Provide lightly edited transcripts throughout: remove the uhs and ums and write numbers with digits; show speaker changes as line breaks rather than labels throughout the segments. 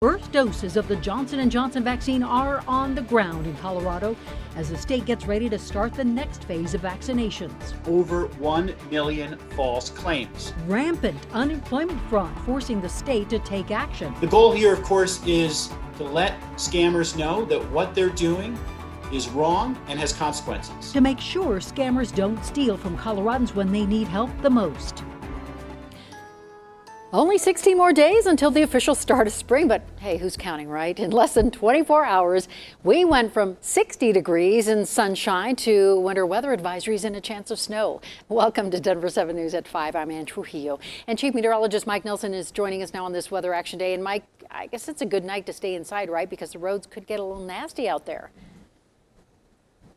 First doses of the Johnson & Johnson vaccine are on the ground in Colorado as the state gets ready to start the next phase of vaccinations.
Over 1 million false claims.
Rampant unemployment fraud forcing the state to take action.
The goal here, of course, is to let scammers know that what they're doing is wrong and has consequences.
To make sure scammers don't steal from Coloradans when they need help the most.
Only 16 more days until the official start of spring, but hey, who's counting, right? In less than 24 hours, we went from 60 degrees and sunshine to winter weather advisories and a chance of snow. Welcome to Denver 7 News at 5. I'm Ann Trujillo. And Chief Meteorologist Mike Nelson is joining us now on this Weather Action Day. And Mike, I guess it's a good night to stay inside, right? Because the roads could get a little nasty out there.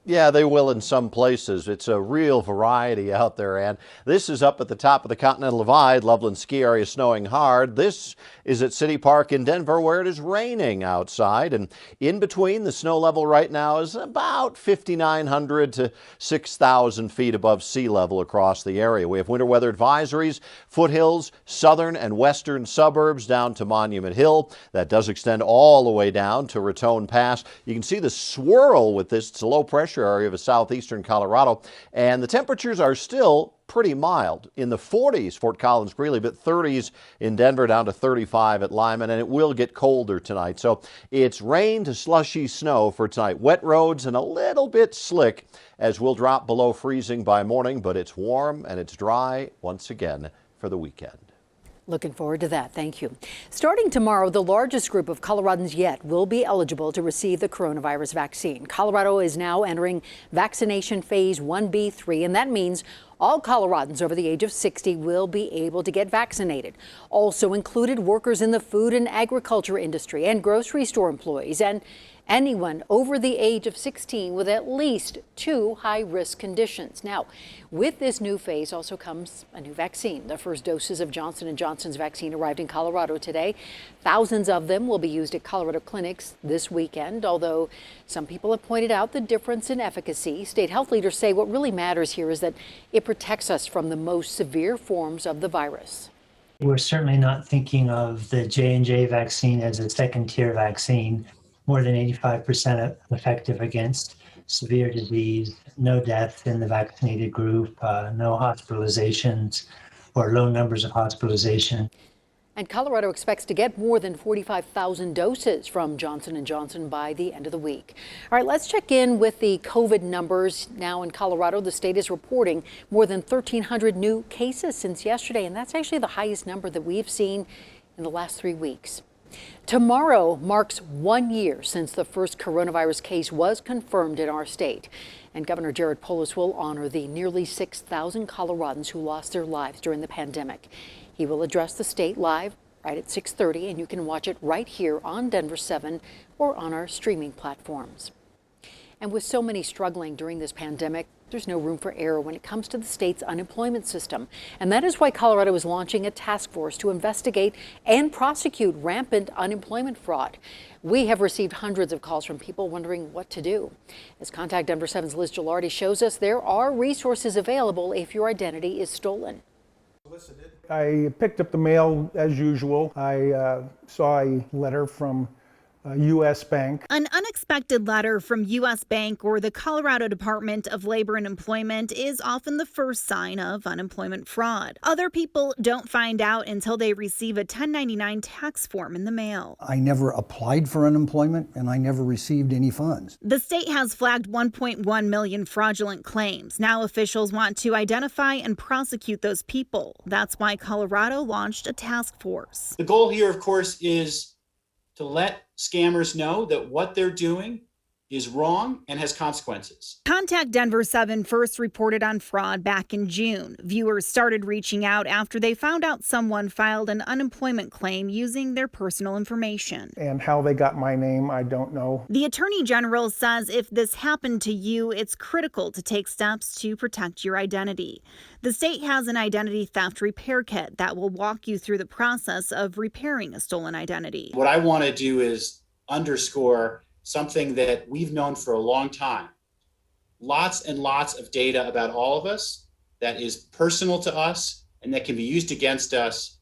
Yeah, they will in some places. It's a real variety out there, and this is up at the top of the Continental Divide. Loveland ski area snowing hard. This is at City Park in Denver where it is raining outside, and in between the snow level right now is about 5,900 to 6,000 feet above sea level across the area. We have winter weather advisories, foothills, southern and western suburbs down to Monument Hill. That does extend all the way down to Raton Pass. You can see the swirl with this. It's a low pressure area of southeastern Colorado, and the temperatures are still pretty mild. In the 40s, Fort Collins, Greeley, but 30s in Denver, down to 35 at Lyman, and it will get colder tonight. So it's rain to slushy snow for tonight. Wet roads and a little bit slick as we'll drop below freezing by morning, but it's warm and it's dry once again for the weekend.
Looking forward to that. Thank you. Starting tomorrow, the largest group of Coloradans yet will be eligible to receive the coronavirus vaccine. Colorado is now entering vaccination phase 1B3, and that means all Coloradans over the age of 60 will be able to get vaccinated. Also included workers in the food and agriculture industry and grocery store employees and anyone over the age of 16 with at least 2 high-risk conditions. Now, with this new phase also comes a new vaccine. The first doses of Johnson & Johnson's vaccine arrived in Colorado today. Thousands of them will be used at Colorado clinics this weekend, although some people have pointed out the difference in efficacy. State health leaders say what really matters here is that it protects us from the most severe forms of the virus.
We're certainly not thinking of the J&J vaccine as a second-tier vaccine. More than 85% effective against severe disease, no deaths in the vaccinated group, no hospitalizations or low numbers of hospitalization.
And Colorado expects to get more than 45,000 doses from Johnson & Johnson by the end of the week. All right, let's check in with the COVID numbers now in Colorado. The state is reporting more than 1,300 new cases since yesterday, and that's actually the highest number that we've seen in the last 3 weeks. Tomorrow marks 1 year since the first coronavirus case was confirmed in our state. And Governor Jared Polis will honor the nearly 6,000 Coloradans who lost their lives during the pandemic. He will address the state live right at 6:30, and you can watch it right here on Denver 7 or on our streaming platforms. And with so many struggling during this pandemic, there's no room for error when it comes to the state's unemployment system. And that is why Colorado is launching a task force to investigate and prosecute rampant unemployment fraud. We have received hundreds of calls from people wondering what to do. As Contact Denver 7's Liz Gilardi shows us, there are resources available if your identity is stolen.
I picked up the mail as usual. I saw a letter from U.S. Bank.
An unexpected letter from U.S. Bank or the Colorado Department of Labor and Employment is often the first sign of unemployment fraud. Other people don't find out until they receive a 1099 tax form in the mail.
I never applied for unemployment and I never received any funds.
The state has flagged 1.1 million fraudulent claims. Now officials want to identify and prosecute those people. That's why Colorado launched a task force.
The goal here, of course, is to let scammers know that what they're doing is wrong and has consequences.
Contact Denver7 first reported on fraud back in June. Viewers started reaching out after they found out someone filed an unemployment claim using their personal information.
And how they got my name, I don't know.
The Attorney General says if this happened to you, it's critical to take steps to protect your identity. The state has an identity theft repair kit that will walk you through the process of repairing a stolen identity.
What I want to do is underscore something that we've known for a long time. Lots and lots of data about all of us that is personal to us and that can be used against us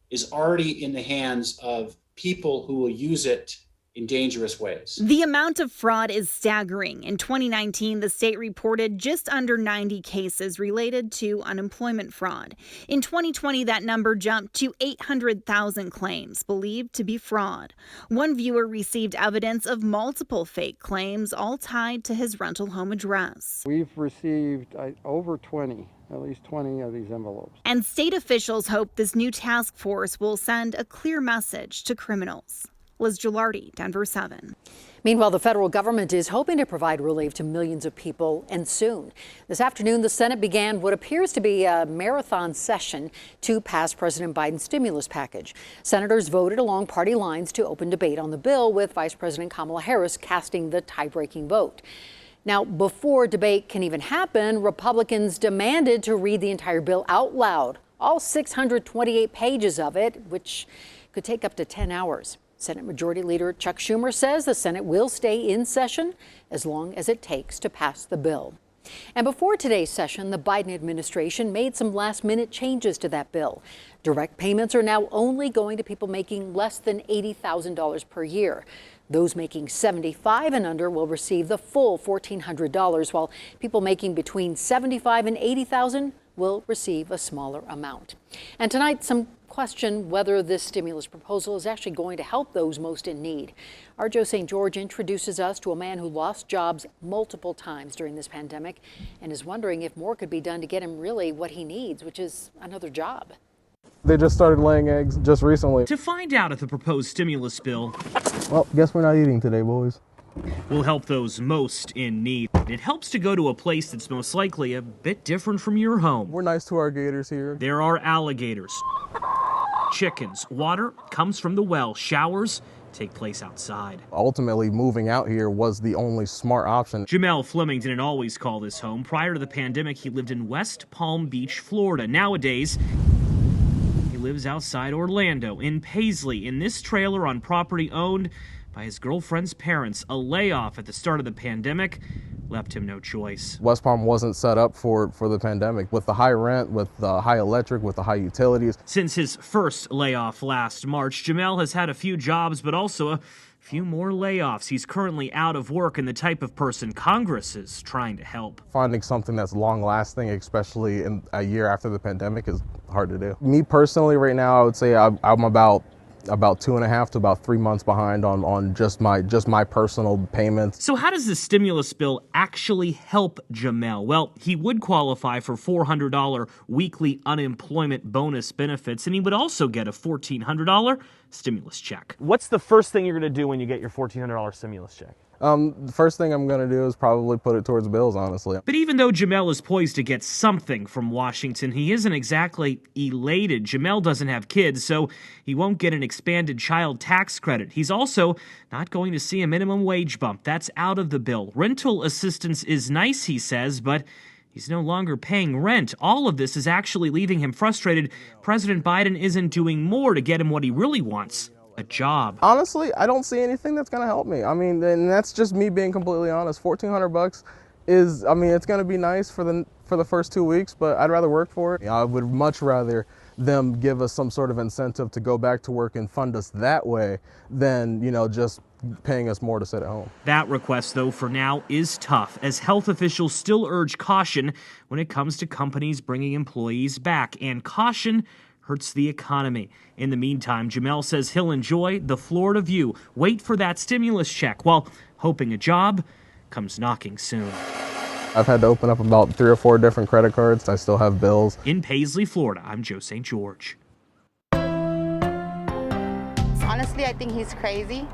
is already in the hands of people who will use it in dangerous ways.
The amount of fraud is staggering. In 2019, the state reported just under 90 cases related to unemployment fraud. In 2020, that number jumped to 800,000 claims believed to be fraud. One viewer received evidence of multiple fake claims, all tied to his rental home address.
We've received over 20. At least 20 of these envelopes.
And state officials hope this new task force will send a clear message to criminals. Liz Gilardi, Denver7.
Meanwhile, the federal government is hoping to provide relief to millions of people, and soon. This afternoon, the Senate began what appears to be a marathon session to pass President Biden's stimulus package. Senators voted along party lines to open debate on the bill, with Vice President Kamala Harris casting the tie-breaking vote. Now, before debate can even happen, Republicans demanded to read the entire bill out loud, all 628 pages of it, which could take up to 10 hours. Senate Majority Leader Chuck Schumer says the Senate will stay in session as long as it takes to pass the bill. And before today's session, the Biden administration made some last-minute changes to that bill. Direct payments are now only going to people making less than $80,000 per year. Those making $75,000 and under will receive the full $1,400, while people making between $75,000 and $80,000 will receive a smaller amount. And tonight, some question whether this stimulus proposal is actually going to help those most in need. Our Joe St. George introduces us to a man who lost jobs multiple times during this pandemic and is wondering if more could be done to get him really what he needs, which is another job.
They just started laying eggs just recently.
To find out if the proposed stimulus bill,
well, guess we're not eating today, boys,
will help those most in need. It helps to go to a place that's most likely a bit different from your home.
We're nice to our gators here.
There are alligators, chickens, water comes from the well, showers take place outside.
Ultimately, moving out here was the only smart option.
Jamel Fleming didn't always call this home. Prior to the pandemic, he lived in West Palm Beach, Florida. Nowadays, he lives outside Orlando, in Paisley, in this trailer on property owned by his girlfriend's parents. A layoff at the start of the pandemic left him no choice.
West Palm wasn't set up for the pandemic. With the high rent, with the high electric, with the high utilities.
Since his first layoff last March, Jamel has had a few jobs, but also a few more layoffs. He's currently out of work and the type of person Congress is trying to help.
Finding something that's long-lasting, especially in a year after the pandemic, is hard to do. Me personally, right now, I would say I'm about 2.5 to about 3 months behind on just my personal payments.
So how does the stimulus bill actually help Jamel? Well, he would qualify for $400 weekly unemployment bonus benefits, and he would also get a $1,400 stimulus check. What's the first thing you're going to do when you get your $1,400 stimulus check?
The first thing I'm going to do is probably put it towards bills, honestly.
But even though Jamel is poised to get something from Washington, he isn't exactly elated. Jamel doesn't have kids, so he won't get an expanded child tax credit. He's also not going to see a minimum wage bump. That's out of the bill. Rental assistance is nice, he says, but he's no longer paying rent. All of this is actually leaving him frustrated. President Biden isn't doing more to get him what he really wants. A job.
Honestly, I don't see anything that's going to help me. I mean, and that's just me being completely honest. $1,400 is, I mean, it's going to be nice for the first 2 weeks, but I'd rather work for it. I would much rather them give us some sort of incentive to go back to work and fund us that way than, just paying us more to sit at home.
That request, though, for now is tough, as health officials still urge caution when it comes to companies bringing employees back, and caution hurts the economy. In the meantime, Jamel says he'll enjoy the Florida view, wait for that stimulus check, while hoping a job comes knocking soon.
I've had to open up about 3 or 4 different credit cards. I still have bills.
In Paisley, Florida, I'm Joe St. George.
Honestly, I think he's crazy.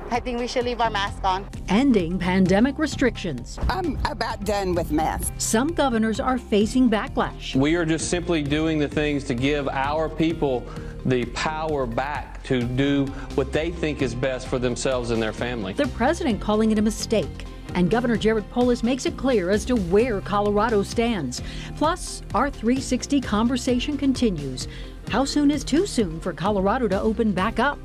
I think we should leave our mask on.
Ending pandemic restrictions.
I'm about done with masks.
Some governors are facing backlash.
We are just simply doing the things to give our people the power back to do what they think is best for themselves and their family.
The president calling it a mistake. And Governor Jared Polis makes it clear as to where Colorado stands. Plus, our 360 conversation continues. How soon is too soon for Colorado to open back up?